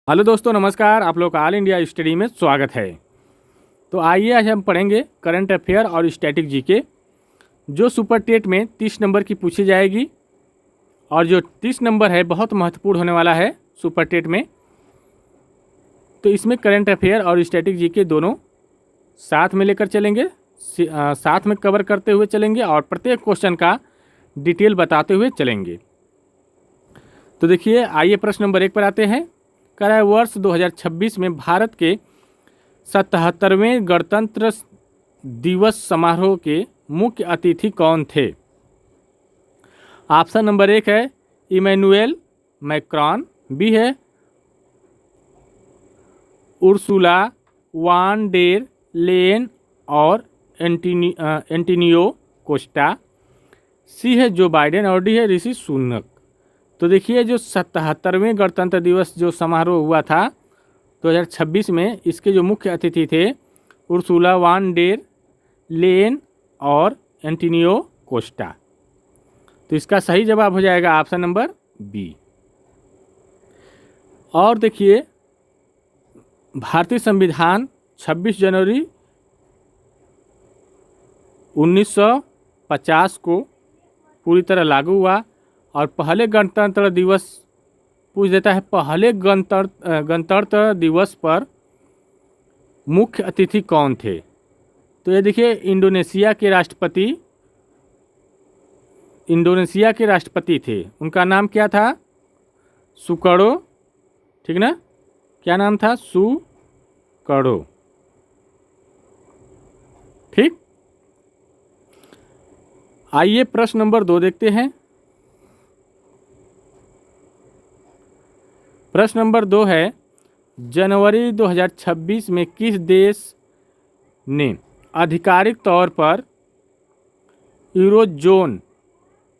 Hello दोस्तों, नमस्कार। आप लोग का ऑल इंडिया स्टडी में स्वागत है। तो आइए आज हम पढ़ेंगे करंट अफेयर और स्टैटिक जीके, जो सुपर टेट में 30 नंबर की पूछी जाएगी। और जो 30 नंबर है बहुत महत्वपूर्ण होने वाला है सुपर टेट में। तो इसमें करंट अफेयर और स्टैटिक जीके दोनों साथ में लेकर चलेंगे, साथ में कवर करते हुए चलेंगे और प्रत्येक क्वेश्चन का डिटेल बताते हुए चलेंगे। तो देखिए, आइए प्रश्न नंबर 1 पर आते हैं। कह रहा है वर्ष 2026 में भारत के 77वें गणतंत्र दिवस समारोह के मुख्य अतिथि कौन थे? ऑप्शन नंबर 1 है इमैनुएल मैक्रॉन, बी है उर्सुला वान डेर लेन और एंटोनियो कोस्टा, सी है जो बाइडेन और डी है ऋषि सुनक। तो देखिए, जो 77वें गणतंत्र दिवस जो समारोह हुआ था 2026 में, इसके जो मुख्य अतिथि थे उर्सुला वान डेर लेन और एंटोनियो कोस्टा। तो इसका सही जवाब हो जाएगा ऑप्शन नंबर बी। और देखिए, भारतीय संविधान 26 जनवरी 1950 को पूरी तरह लागू हुआ। और पहले गणतंत्र दिवस पूछ देता है, पहले गणतंत्र दिवस पर मुख्य अतिथि कौन थे? तो ये देखिए, इंडोनेशिया के राष्ट्रपति थे। उनका नाम क्या था? सुकर्णो, ठीक ना? क्या नाम था? सुकर्णो, ठीक। आइए प्रश्न नंबर 2 देखते हैं। प्रश्न नंबर 2 है, जनवरी 2026 में किस देश ने आधिकारिक तौर पर यूरोजोन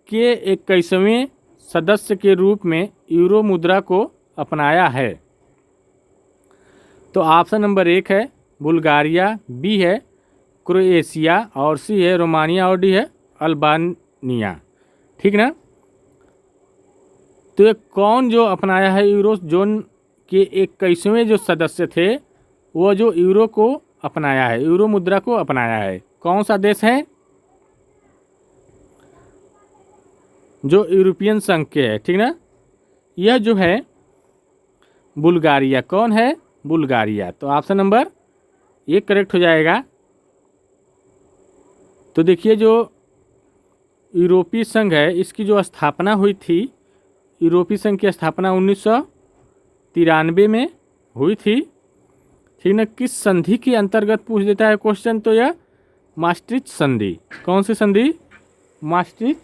के 21वें सदस्य के रूप में यूरो मुद्रा को अपनाया है? तो ऑप्शन नंबर 1 है बुल्गारिया, बी है क्रोएशिया और सी है रोमानिया और डी है अल्बानिया, ठीक ना? तो ये कौन जो अपनाया है यूरो जोन के 21वें जो सदस्य थे, वो जो यूरो को अपनाया है, यूरो मुद्रा को अपनाया है, कौन सा देश है? जो यूरोपियन संघ के है, ठीक ना? यह जो है बुल्गारिया। कौन है? बुल्गारिया। तो ऑप्शन नंबर 1 करेक्ट हो जाएगा। तो देखिए, जो यूरोपीय संघ है, इसकी जो स्थापना हुई थी, यूरोपीय संघ की स्थापना 1993 में हुई थी, ठीक ना? किस संधि के अंतर्गत पूछ देता है क्वेश्चन, तो यह maastricht संधि। कौन सी संधि? maastricht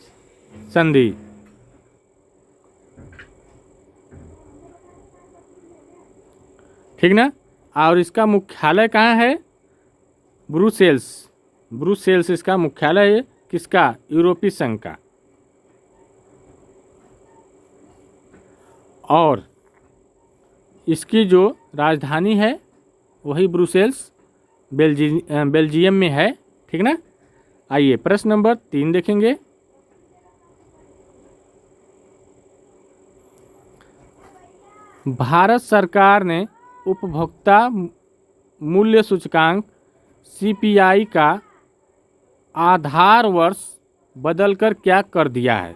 संधि, ठीक ना? और इसका मुख्यालय कहाँ है? ब्रुसेल्स इसका मुख्यालय है। किसका? यूरोपीय संघ का। और इसकी जो राजधानी है वही ब्रुसेल्स बेल्जियम में है, ठीक ना? आइए प्रश्न नंबर 3 देखेंगे। भारत सरकार ने उपभोक्ता मूल्य सूचकांक सीपीआई का आधार वर्ष बदलकर क्या कर दिया है?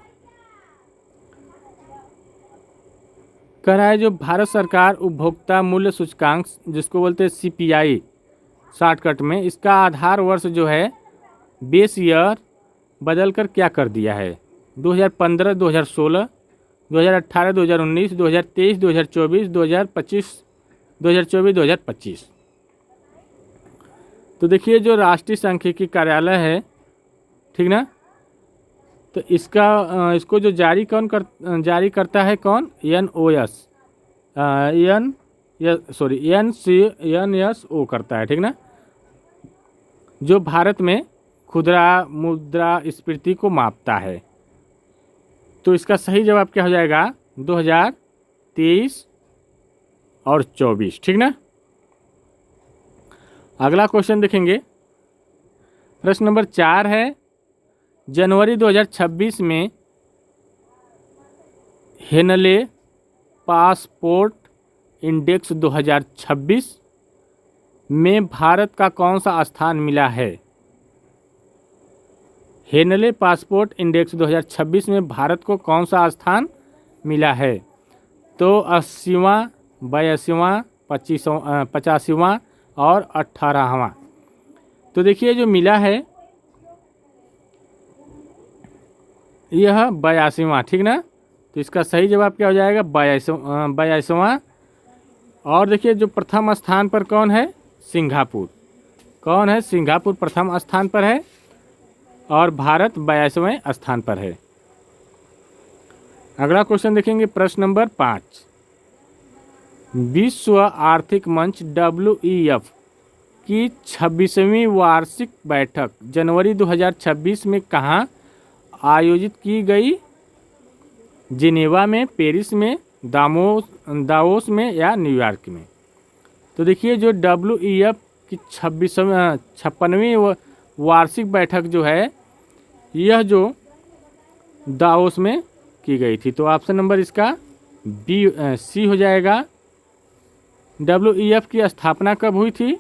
कह रहा है जो भारत सरकार उपभोक्ता मूल्य सूचकांक, जिसको बोलते हैं सीपीआई शॉर्टकट में, इसका आधार वर्ष जो है बेस ईयर बदलकर क्या कर दिया है? 2015, 2016, 2018, 2019, 2023, 2024, 2025, 2024, 2025। तो देखिए, जो राष्ट्रीय सांख्यिकी कार्यालय है, ठीक ना? तो इसको जो जारी करता है कौन? एनएसओ करता है, ठीक ना? जो भारत में खुदरा मुद्रास्फीति को मापता है। तो इसका सही जवाब क्या हो जाएगा? 2023 और 24, ठीक ना? अगला क्वेश्चन देखेंगे। प्रश्न नंबर 4 है, जनवरी 2026 में हेनले पासपोर्ट इंडेक्स 2026 में भारत का कौन सा स्थान मिला है? हेनले पासपोर्ट इंडेक्स 2026 में भारत को कौन सा स्थान मिला है? तो 80वां, 82वां, 85वां और 18वां। तो देखिए जो मिला है यह 82वां, ठीक ना। तो इसका सही जवाब क्या हो जाएगा? 82वां। और देखिए जो प्रथम स्थान पर कौन है? सिंगापुर। कौन है? सिंगापुर प्रथम स्थान पर है और भारत 82वें स्थान पर है। अगला क्वेश्चन देखेंगे, प्रश्न नंबर 5। विश्व आर्थिक मंच WEF की 26वीं वार्षिक बैठक जनवरी 2026 में कहाँ आयोजित की गई? जिनेवा में, पेरिस में, दावोस में या न्यूयॉर्क में? तो देखिए जो WEF की 56वीं वार्षिक बैठक जो है यह जो दावोस में की गई थी। तो ऑप्शन नंबर इसका सी हो जाएगा। WEF की स्थापना कब हुई थी?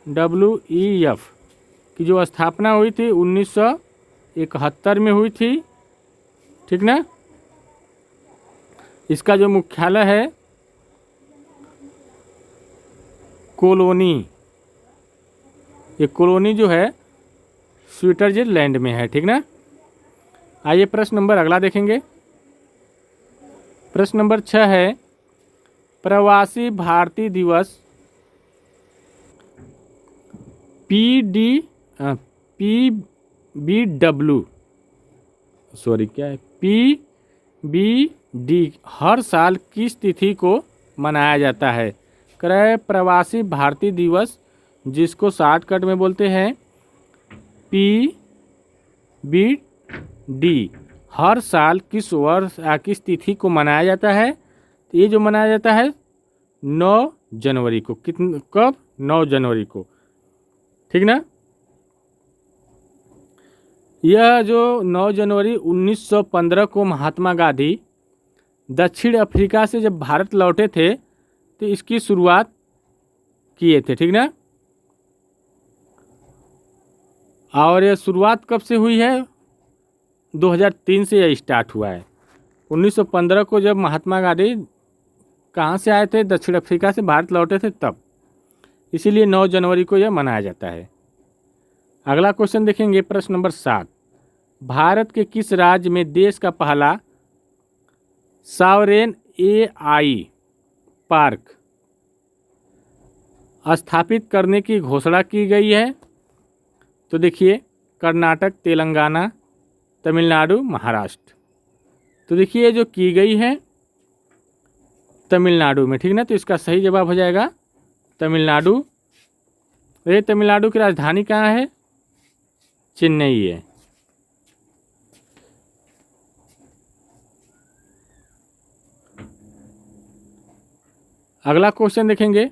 WEF की जो स्थापना हुई थी 1971 में हुई थी, ठीक ना। इसका जो मुख्यालय है कोलोनी, ये कोलोनी जो है स्विट्जरलैंड में है, ठीक ना। आइए प्रश्न नंबर अगला देखेंगे। प्रश्न नंबर 6 है, प्रवासी भारतीय दिवस PBD हर साल किस तिथि को मनाया जाता है? क्रय प्रवासी भारतीय दिवस, जिसको शॉर्टकट में बोलते हैं PBD, हर साल किस वर्ष किस तिथि को मनाया जाता है? तो ये जो मनाया जाता है 9 जनवरी को। कब? 9 जनवरी को, ठीक ना। यह जो 9 जनवरी 1915 को महात्मा गांधी दक्षिण अफ्रीका से जब भारत लौटे थे तो इसकी शुरुआत किए थे, ठीक ना। और यह शुरुआत कब से हुई है? 2003 से यह स्टार्ट हुआ है। 1915 को जब महात्मा गांधी कहाँ से आए थे? दक्षिण अफ्रीका से भारत लौटे थे तब, इसीलिए 9 जनवरी को यह मनाया जाता है। अगला क्वेश्चन देखेंगे, प्रश्न नंबर 7। भारत के किस राज्य में देश का पहला सॉवरेन AI पार्क स्थापित करने की घोषणा की गई है? तो देखिए कर्नाटक, तेलंगाना, तमिलनाडु, महाराष्ट्र। तो देखिए जो की गई है तमिलनाडु में, ठीक ना। तो इसका सही जवाब हो जाएगा तमिलनाडु। ये तमिलनाडु की राजधानी कहाँ है? चेन्नई है। अगला क्वेश्चन देखेंगे,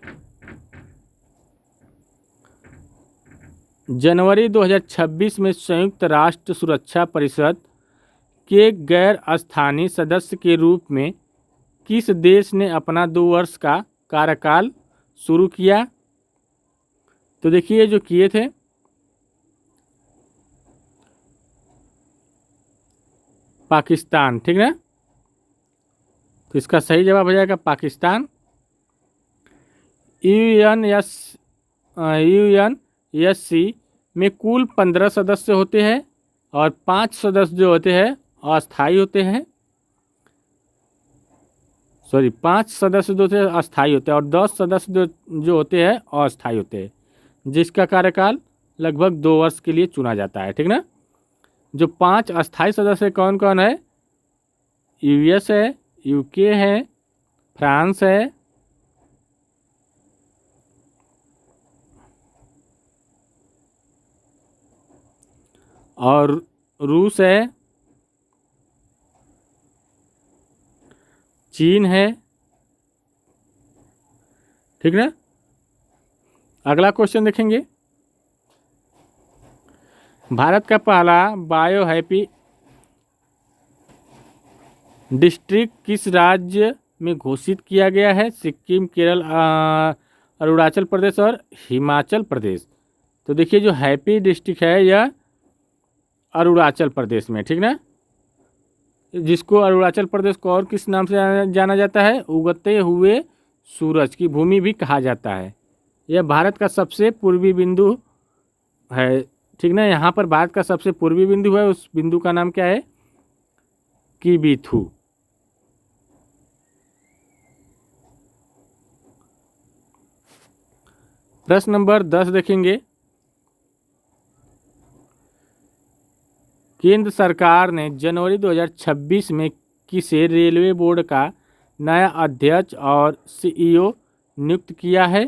जनवरी 2026 में संयुक्त राष्ट्र सुरक्षा परिषद के गैर स्थायी सदस्य के रूप में किस देश ने अपना 2 वर्ष का कार्यकाल शुरू किया? तो देखिए जो किए थे पाकिस्तान, ठीक ना। तो इसका सही जवाब हो जाएगा पाकिस्तान। UNSC में कुल 15 सदस्य होते हैं और 5 सदस्य जो होते हैं अस्थायी होते हैं। 5 सदस्य जो होते हैं अस्थायी होते हैं और 10 सदस्य जो होते हैं अस्थायी होते हैं, जिसका कार्यकाल लगभग 2 वर्ष के लिए चुना जाता है, ठीक ना। जो 5 अस्थायी सदस्य कौन कौन है? US है, UK है, फ्रांस है, और रूस है, चीन है, ठीक ना। अगला क्वेश्चन देखेंगे, भारत का पहला बायो हैप्पी डिस्ट्रिक्ट किस राज्य में घोषित किया गया है? सिक्किम, केरल, अरुणाचल प्रदेश और हिमाचल प्रदेश। तो देखिए जो हैप्पी डिस्ट्रिक्ट है यह अरुणाचल प्रदेश में, ठीक ना, जिसको अरुणाचल प्रदेश को और किस नाम से जाना जाता है? उगते हुए सूरज की भूमि भी कहा जाता है। यह भारत का सबसे पूर्वी बिंदु है, ठीक ना, यहाँ पर भारत का सबसे पूर्वी बिंदु है, उस बिंदु का नाम क्या है? किबीथू। प्रश्न नंबर 10 देखेंगे। केंद्र सरकार ने जनवरी 2026 में किसे रेलवे बोर्ड का नया अध्यक्ष और सीईओ नियुक्त किया है?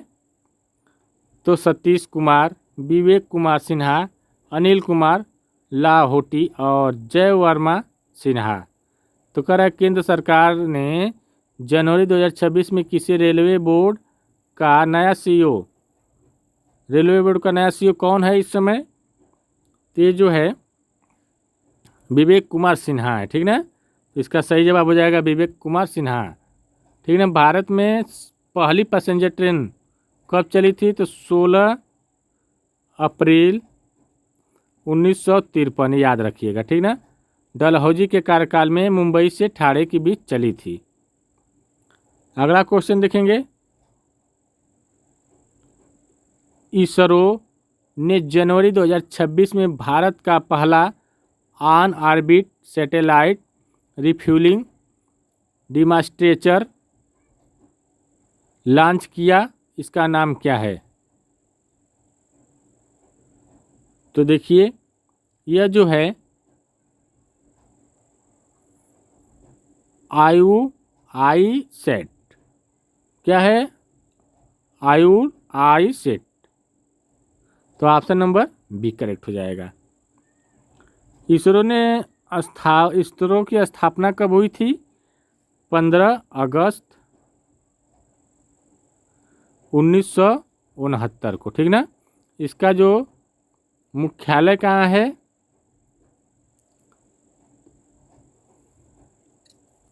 तो सतीश कुमार, विवेक कुमार सिन्हा, अनिल कुमार लाहोटी और जय वर्मा सिन्हा। तो कह रहा है केंद्र सरकार ने जनवरी 2026 में किसी रेलवे बोर्ड का नया सीईओ, रेलवे बोर्ड का नया सीईओ कौन है इस समय? तो ये जो है विवेक कुमार सिन्हा है, ठीक ना, तो इसका सही जवाब हो जाएगा विवेक कुमार सिन्हा, ठीक ना। भारत में पहली पैसेंजर ट्रेन कब चली थी? तो 16 अप्रैल 1953, याद रखिएगा, ठीक ना। डलहौजी के कार्यकाल में मुंबई से ठाणे के बीच चली थी। अगला क्वेश्चन देखेंगे। इसरो ने जनवरी 2026 में भारत का पहला on orbit satellite refuelling demonstrator launch किया, इसका नाम क्या है? तो देखिए यह जो है आई सेट, क्या है? आई सेट। तो ऑप्शन नंबर बी करेक्ट हो जाएगा। इसरो की स्थापना कब हुई थी? 15 अगस्त 1969 को, ठीक ना। इसका जो मुख्यालय कहाँ है?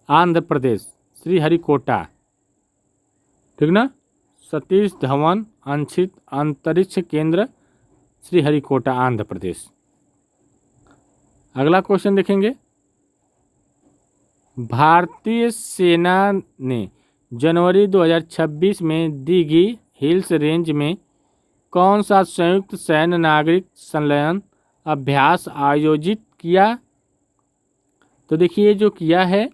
आंध्र प्रदेश, श्रीहरिकोटा, ठीक ना। सतीश धवन अंतरिक्ष केंद्र, श्रीहरिकोटा, आंध्र प्रदेश। अगला क्वेश्चन देखेंगे। भारतीय सेना ने जनवरी 2026 में दिघी हिल्स रेंज में कौन सा संयुक्त सैन्य नागरिक संलयन अभ्यास आयोजित किया? तो देखिए जो किया है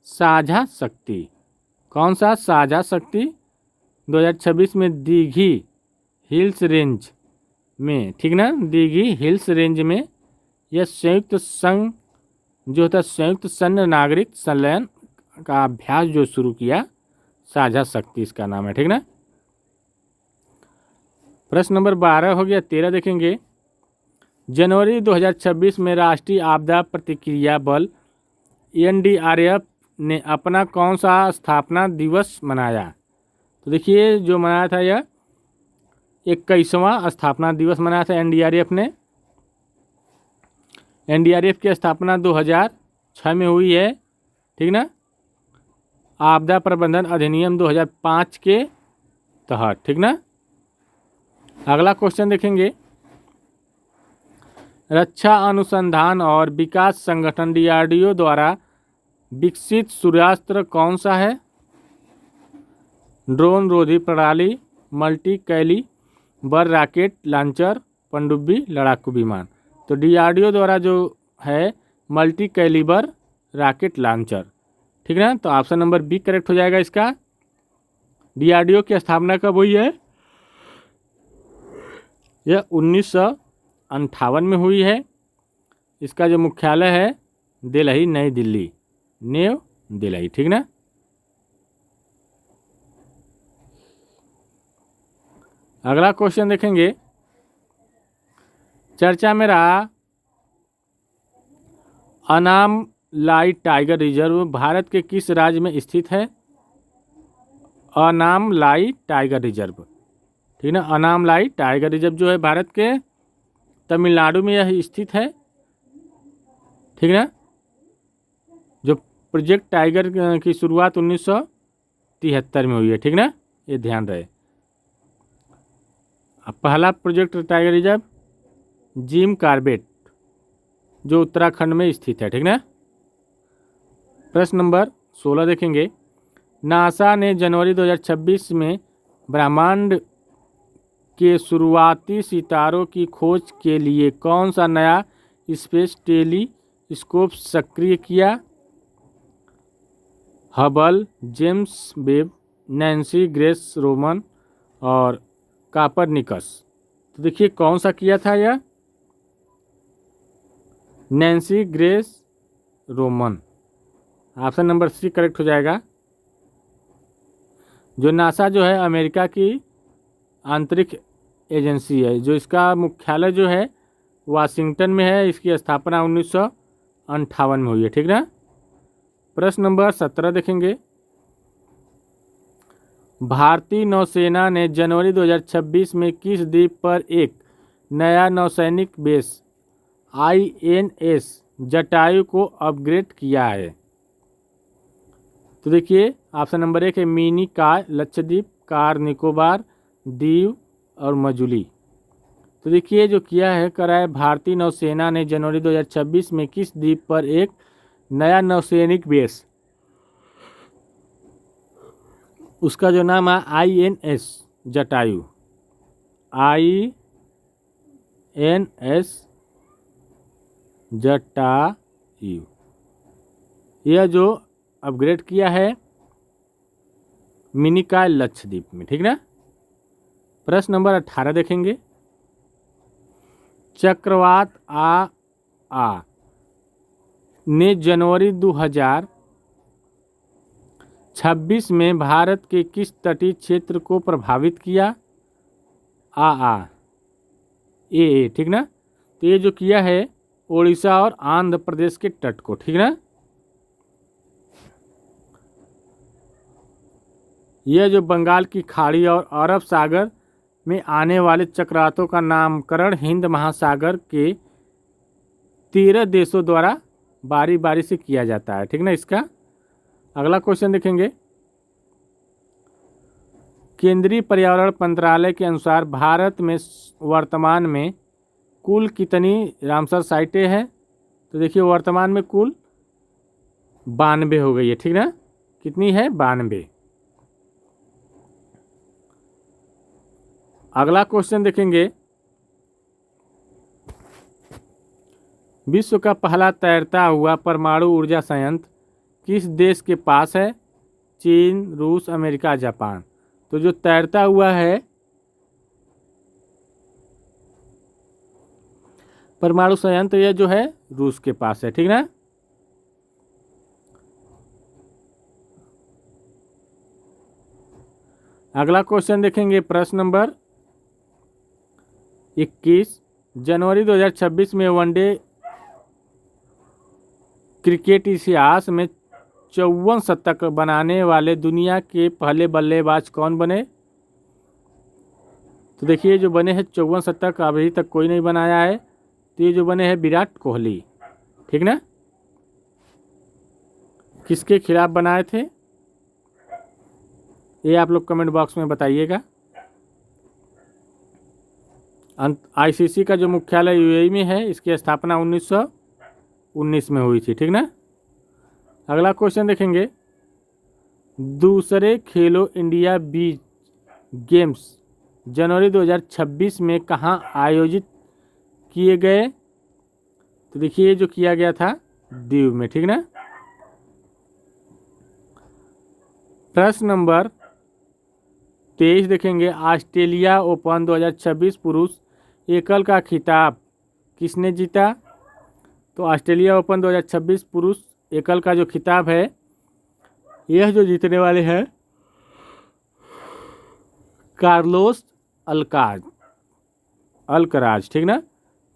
साझा शक्ति। कौन सा? साझा शक्ति 2026 में दिघी हिल्स रेंज में, ठीक ना, दिघी हिल्स रेंज में यह संयुक्त संघ जो होता है संयुक्त सैन्य नागरिक संलयन का अभ्यास जो शुरू किया, साझा शक्ति इसका नाम है, ठीक ना। प्रश्न नंबर 12 हो गया। 13 देखेंगे। जनवरी 2026 में राष्ट्रीय आपदा प्रतिक्रिया बल NDRF ने अपना कौन सा स्थापना दिवस मनाया? तो देखिए जो मनाया था यह 21वां स्थापना दिवस मनाया था NDRF ने। NDRF की स्थापना 2006 में हुई है, ठीक ना, आपदा प्रबंधन अधिनियम 2005 के तहत, ठीक ना। अगला क्वेश्चन देखेंगे। रक्षा अनुसंधान और विकास संगठन DRDO द्वारा विकसित सूर्यास्त्र कौन सा है? ड्रोन रोधी प्रणाली, मल्टी कैलिबर रॉकेट लॉन्चर, पनडुब्बी लड़ाकू विमान। तो DRDO द्वारा जो है मल्टी कैलिबर रॉकेट लॉन्चर, ठीक है ना। तो ऑप्शन नंबर बी करेक्ट हो जाएगा इसका। DRDO की स्थापना कब हुई है? यह 1958 में हुई है। इसका जो मुख्यालय है दिल्ली, नई दिल्ली, न्यू दिल्ली, ठीक ना। अगला क्वेश्चन देखेंगे। चर्चा में रहा अनामलाई टाइगर रिजर्व भारत के किस राज्य में स्थित है? अनामलाई टाइगर रिजर्व, ठीक ना। अनामलाई टाइगर रिजर्व जो है भारत के तमिलनाडु में यह स्थित है, ठीक ना। जो प्रोजेक्ट टाइगर की शुरुआत 1973 में हुई है, ठीक ना, ये ध्यान रहे। अब पहला project tiger reserve Jim Corbett जो उत्तराखंड में स्थित है, ठीक ना। प्रश्न नंबर 16 देखेंगे, नासा ने जनवरी 2026 में ब्रह्मांड के शुरुआती सितारों की खोज के लिए कौन सा नया स्पेस टेलीस्कोप सक्रिय किया? Hubble, James Webb, Nancy Grace Roman और कापरनिकस। तो देखिए कौन सा किया था यह? Nancy Grace Roman. Option number C correct हो जाएगा। जो नासा जो है अमेरिका की आंतरिक एजेंसी है, जो इसका मुख्यालय जो है वाशिंगटन में है। इसकी स्थापना 1958 में हुई है, ठीक ना। प्रश्न नंबर 17 देखेंगे, भारतीय नौसेना ने जनवरी 2026 में किस द्वीप पर एक नया नौसैनिक बेस INS जटायु को अपग्रेड किया है? तो देखिए ऑप्शन नंबर 1 है मिनी काय, लक्षद्वीप, कार निकोबार, दीव और मजुली। तो देखिए जो किया है करा है, भारतीय नौसेना ने जनवरी 2026 में किस द्वीप पर एक नया नौसैनिक बेस, उसका जो नाम है INS जटायु, INS जटायु, यह जो अपग्रेड किया है मिनिकॉय लक्षद्वीप में, ठीक ना। प्रश्न नंबर 18 देखेंगे, चक्रवात आ ने जनवरी 2026 में भारत के किस तटीय क्षेत्र को प्रभावित किया? ए, ठीक ना। तो ये जो किया है ओडिशा और आंध्र प्रदेश के तट को, ठीक ना। यह जो बंगाल की खाड़ी और अरब सागर में आने वाले चक्रवातों का नामकरण हिंद महासागर के 13 देशों द्वारा बारी बारी से किया जाता है, ठीक ना। इसका अगला क्वेश्चन देखेंगे, केंद्रीय पर्यावरण मंत्रालय के अनुसार भारत में वर्तमान में कुल कितनी रामसर साइटें हैं? तो देखिए वर्तमान में कुल 92 हो गई है, ठीक ना। कितनी है? 92। अगला क्वेश्चन देखेंगे, विश्व का पहला तैरता हुआ परमाणु ऊर्जा संयंत्र किस देश के पास है? चीन, रूस, अमेरिका, जापान। तो जो तैरता हुआ है परमाणु संयंत्र यह जो है रूस के पास है, ठीक ना। अगला क्वेश्चन देखेंगे, प्रश्न नंबर 21, जनवरी 2026 में वनडे क्रिकेट इतिहास में 54 शतक बनाने वाले दुनिया के पहले बल्लेबाज कौन बने? तो देखिए जो बने हैं 54 शतक अभी तक कोई नहीं बनाया है, तो ये जो बने हैं विराट कोहली, ठीक ना। किसके खिलाफ बनाए थे ये आप लोग कमेंट बॉक्स में बताइएगा। ICC का जो मुख्यालय UAE में है, इसकी स्थापना 1919 में हुई थी, ठीक ना। अगला क्वेश्चन देखेंगे, दूसरे खेलो इंडिया बीच गेम्स जनवरी 2026 में कहाँ आयोजित किए गए? तो देखिए जो किया गया था दीव में, ठीक ना। प्रश्न नंबर 23 देखेंगे, ऑस्ट्रेलिया ओपन 2026 पुरुष एकल का खिताब किसने जीता? तो ऑस्ट्रेलिया ओपन 2026 पुरुष एकल का जो खिताब है यह जो जीतने वाले हैं कार्लोस अल्कराज, ठीक ना,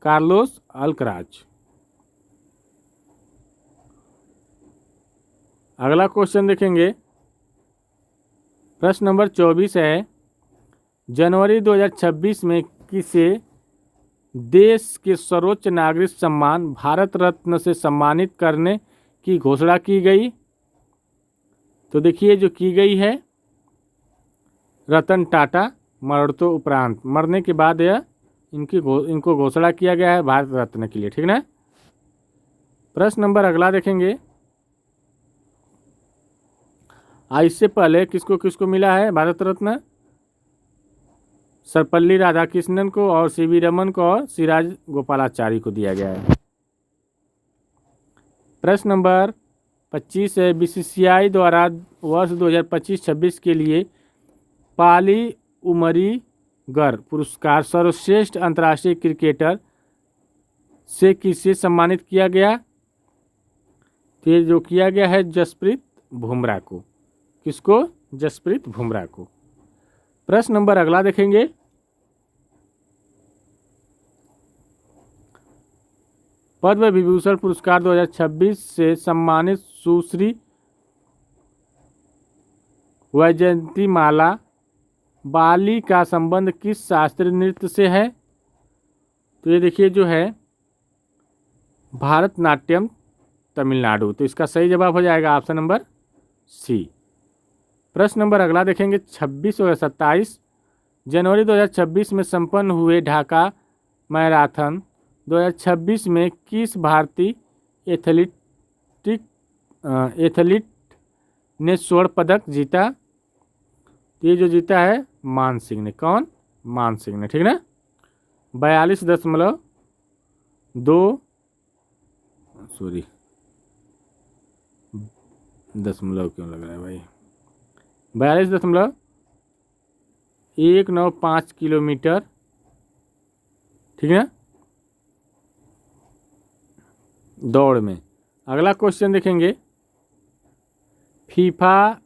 कार्लोस अल्कराज। अगला क्वेश्चन देखेंगे, प्रश्न नंबर 24 है, जनवरी 2026 में किसे देश के सर्वोच्च नागरिक सम्मान भारत रत्न से सम्मानित करने की घोषणा की गई? तो देखिए जो की गई है रतन टाटा मरणोत्तर उपरांत, मरने के बाद यह इनको घोषणा किया गया है भारत रत्न के लिए, ठीक ना। प्रश्न नंबर अगला देखेंगे। इससे पहले किसको किसको मिला है भारत रत्न? सर्वपल्ली राधाकृष्णन को और सीवी रमन को और सिराज गोपालाचारी को दिया गया है। प्रश्न नंबर 25 है, बीसीसीआई द्वारा वर्ष 2025-26 के लिए पाली उमरीगर पुरस्कार सर्वश्रेष्ठ अंतर्राष्ट्रीय क्रिकेटर से किसे सम्मानित किया गया? तो ये जो किया गया है जसप्रीत बुमराह को। किसको? जसप्रीत बुमराह को। प्रश्न नंबर अगला देखेंगे। पद्म विभूषण पुरस्कार 2026 से सम्मानित सुश्री वैजयंतीमाला बाली का संबंध किस शास्त्रीय नृत्य से है? तो ये देखिए जो है भारतनाट्यम तमिलनाडु। तो इसका सही जवाब हो जाएगा ऑप्शन नंबर सी। प्रश्न नंबर अगला देखेंगे। 26 और 27 जनवरी 2026 में संपन्न हुए ढाका मैराथन 2026 में किस भारतीय एथलीट ने स्वर्ण पदक जीता? ये जो जीता है मान सिंह ने। कौन? मान सिंह ने, ठीक ना। 42.2 सॉरी दशमलव क्यों लग रहा है भाई, 42.195 किलोमीटर, ठीक है, दौड़ में। अगला क्वेश्चन देखेंगे। FIFA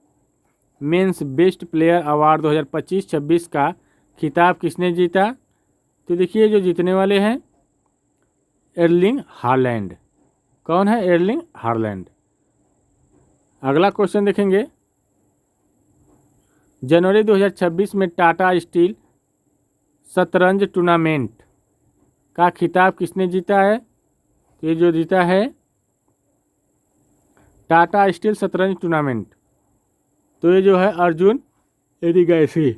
mains best player award 2025-26 का खिताब किसने जीता? तो देखिए जो जीतने वाले हैं एर्लिंग हालैंड। कौन है? Erling Holland. अगला क्वेश्चन देखेंगे। जनवरी 2026 में टाटा स्टील शतरंज टूर्नामेंट का खिताब किसने जीता है? ये जो जीता है टाटा स्टील शतरंज टूर्नामेंट, तो ये जो है अर्जुन एरिगैसी।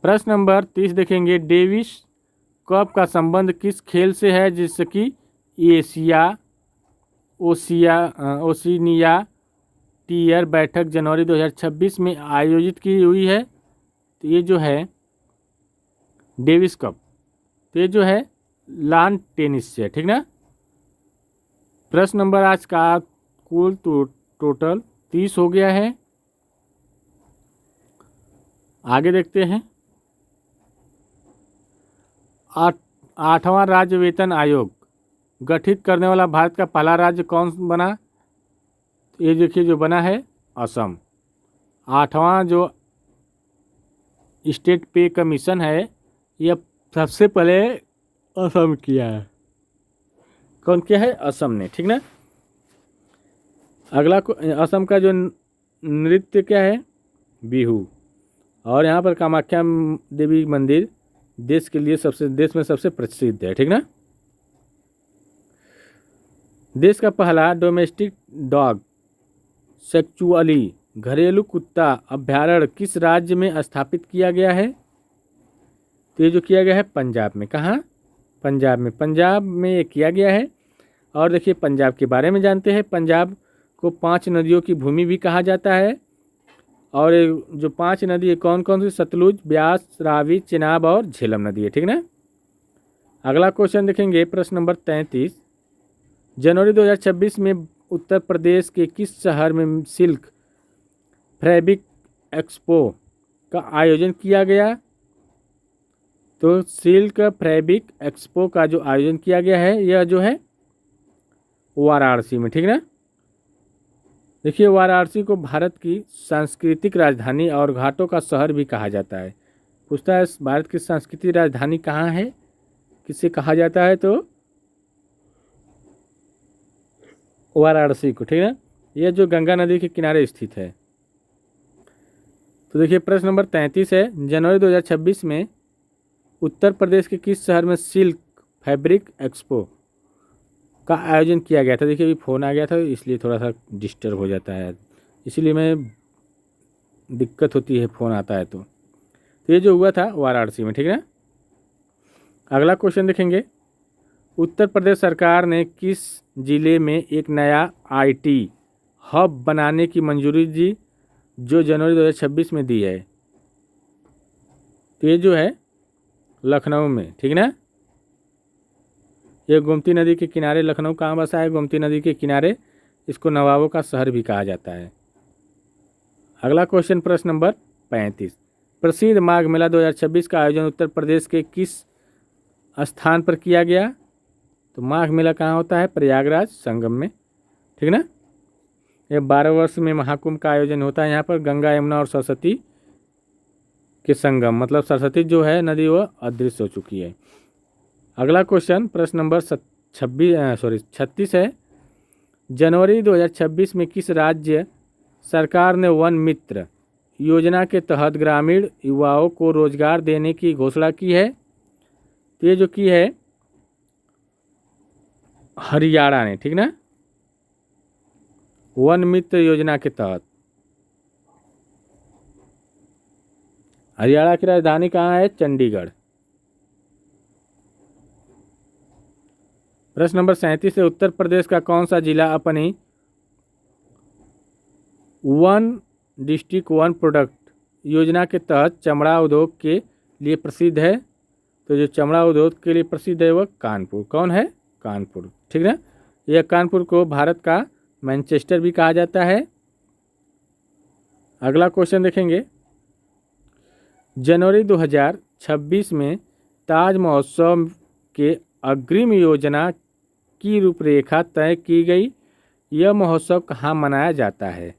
प्रश्न नंबर 30 देखेंगे। डेविस कप का संबंध किस खेल से है जिसकी ओशिनिया टीयर बैठक जनवरी 2026 में आयोजित की हुई है? तो ये जो है डेविस कप, तो ये जो है लॉन टेनिस से, ठीक ना। प्रश्न नंबर आज का कुल टोटल 30 हो गया है। आगे देखते हैं। 8वां राज्य वेतन आयोग गठित करने वाला भारत का पहला राज्य कौन बना? ये देखिए जो बना है असम। 8वां जो स्टेट पे कमीशन है यह सबसे पहले असम किया है। कौन किया है? असम ने, ठीक ना। अगला असम का जो नृत्य क्या है? बिहू। और यहाँ पर कामाख्या देवी मंदिर देश में सबसे प्रसिद्ध है, ठीक ना। देश का पहला डोमेस्टिक डॉग सेक्चुअली घरेलू कुत्ता अभ्यारण्य किस राज्य में स्थापित किया गया है? तो ये जो किया गया है पंजाब में। कहाँ? पंजाब में। पंजाब में ये किया गया है। और देखिए पंजाब के बारे में जानते हैं। पंजाब को 5 नदियों की भूमि भी कहा जाता है। और जो 5 नदी है कौन कौन सी? सतलुज, ब्यास, रावी, चिनाब और झेलम नदी है, ठीक ना। अगला क्वेश्चन देखेंगे। प्रश्न नंबर 33 जनवरी 2026 में उत्तर प्रदेश के किस शहर में सिल्क फैब्रिक एक्सपो का आयोजन किया गया? तो सिल्क फैब्रिक एक्सपो का जो आयोजन किया गया है यह जो है वाराणसी में, ठीक ना। देखिए वाराणसी को भारत की सांस्कृतिक राजधानी और घाटों का शहर भी कहा जाता है। पूछता है भारत की सांस्कृतिक राजधानी कहाँ है, किसे कहा जाता है? तो वाराणसी को, ठीक है। यह जो गंगा नदी के किनारे स्थित है। तो देखिए प्रश्न नंबर 33 है। जनवरी 2026 में उत्तर प्रदेश के किस शहर में सिल्क फैब्रिक एक्सपो का आयोजन किया गया था। देखिए अभी फ़ोन आ गया था इसलिए थोड़ा सा डिस्टर्ब हो जाता है, इसीलिए मैं दिक्कत होती है फ़ोन आता है तो ये जो हुआ था वाराणसी में, ठीक है ना। अगला क्वेश्चन देखेंगे, उत्तर प्रदेश सरकार ने किस जिले में एक नया आईटी हब बनाने की मंजूरी दी जो जनवरी 2026 में दी है। तो ये जो है लखनऊ में, ठीक ना। ये गोमती नदी के किनारे, लखनऊ कहाँ बसा है, गोमती नदी के किनारे, इसको नवाबों का शहर भी कहा जाता है। अगला क्वेश्चन प्रश्न नंबर 35, प्रसिद्ध माघ मेला 2026 का आयोजन उत्तर प्रदेश के किस स्थान पर किया गया। तो माघ मेला कहाँ होता है, प्रयागराज संगम में, ठीक ना। ये 12 वर्ष में महाकुंभ का आयोजन होता है यहाँ पर, गंगा यमुना और सरस्वती के संगम, मतलब सरस्वती जो है नदी वो अदृश्य हो चुकी है। अगला क्वेश्चन प्रश्न नंबर 36 है, जनवरी 2026 में किस राज्य सरकार ने वन मित्र योजना के तहत ग्रामीण युवाओं को रोजगार देने की घोषणा की है। तो ये जो की है हरियाणा ने, ठीक ना, वन मित्र योजना के तहत। हरियाणा की राजधानी कहाँ है, चंडीगढ़। प्रश्न नंबर 37 है, उत्तर प्रदेश का कौन सा जिला अपनी वन डिस्ट्रिक्ट वन प्रोडक्ट योजना के तहत चमड़ा उद्योग के लिए प्रसिद्ध है। तो जो चमड़ा उद्योग के लिए प्रसिद्ध है वह कानपुर, कौन है, कानपुर, ठीक ना। यह कानपुर को भारत का मैनचेस्टर भी कहा जाता है। अगला क्वेश्चन देखेंगे, जनवरी 2026 में ताज महोत्सव के अग्रिम योजना की रूपरेखा तय की गई। यह महोत्सव कहाँ मनाया जाता है।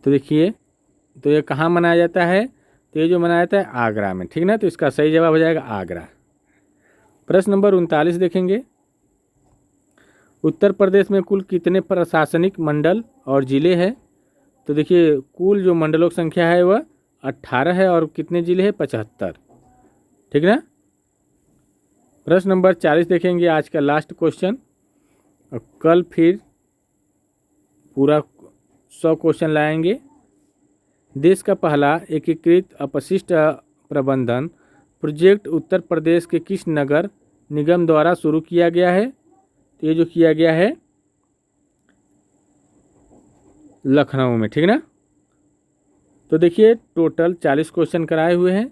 तो देखिए, तो ये कहाँ मनाया जाता है, तो ये जो मनाया जाता है आगरा में, ठीक ना। तो इसका सही जवाब हो जाएगा आगरा। प्रश्न नंबर 39 देखेंगे, उत्तर प्रदेश में कुल कितने प्रशासनिक मंडल और ज़िले हैं। तो देखिए कुल जो मंडलों की संख्या है वह 18 है और कितने ज़िले हैं, 75, ठीक ना। प्रश्न नंबर 40 देखेंगे, आज का लास्ट क्वेश्चन, और कल फिर पूरा 100 क्वेश्चन लाएंगे। देश का पहला एकीकृत अपशिष्ट प्रबंधन प्रोजेक्ट उत्तर प्रदेश के किस नगर निगम द्वारा शुरू किया गया है। तो ये जो किया गया है लखनऊ में, ठीक ना। तो देखिए टोटल 40 क्वेश्चन कराए हुए हैं।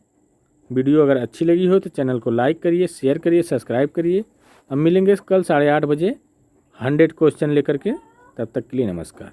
वीडियो अगर अच्छी लगी हो तो चैनल को लाइक करिए, शेयर करिए, सब्सक्राइब करिए। अब मिलेंगे कल 8:30 बजे 100 क्वेश्चन लेकर के, तब तक के लिए नमस्कार।